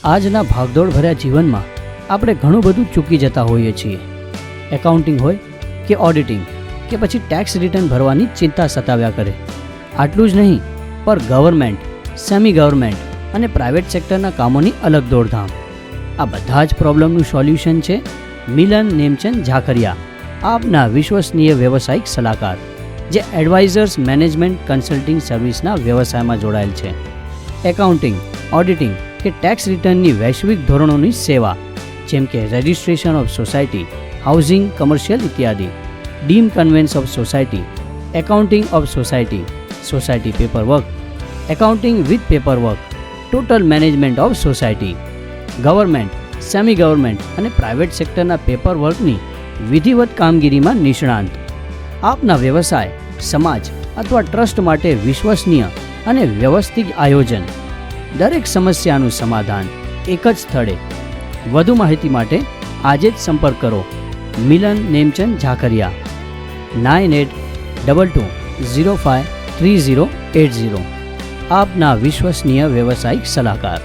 આજના ભાગદોડ ભર્યા જીવનમાં આપણે ઘણું બધું ચૂકી જતા હોઈએ છીએ. એકાઉન્ટિંગ હોય કે ઓડિટિંગ કે પછી ટેક્સ રિટર્ન ભરવાની ચિંતા સતાવ્યા કરે. આટલું જ નહીં, પણ ગવર્મેન્ટ, સેમી ગવર્મેન્ટ અને પ્રાઇવેટ સેક્ટરના કામોની અલગ દોડધામ. આ બધા જ પ્રોબ્લેમનું સોલ્યુશન છે મિલન નેમચંદ ઝાખરિયા, આપના વિશ્વસનીય વ્યવસાયિક સલાહકાર, જે એડવાઇઝર્સ મેનેજમેન્ટ કન્સલ્ટિંગ સર્વિસના વ્યવસાયમાં જોડાયેલ છે. એકાઉન્ટિંગ, ઓડિટિંગ કે ટેક્સ રિટર્નની વૈશ્વિક ધોરણોની સેવા, જેમ કે registration of society, housing, commercial ઇત્યાદિ, deem conveyance of society, accounting of society, society paperwork, accounting with paperwork, total management of society, government, semi government અને પ્રાઇવેટ સેક્ટરના પેપરવર્કની વિધિવત કામગીરીમાં નિષ્ણાંત. આપના વ્યવસાય, સમાજ અથવા ટ્રસ્ટ માટે વિશ્વસનીય અને વ્યવસ્થિત આયોજન, દરેક સમસ્યાનું સમાધાન એક જ સ્થળે. વધુ માહિતી માટે આજે જ સંપર્ક કરો મિલન નેમચંદ ઝાખરિયા 9822053080. આપના વિશ્વસનીય વ્યવસાયિક સલાહકાર.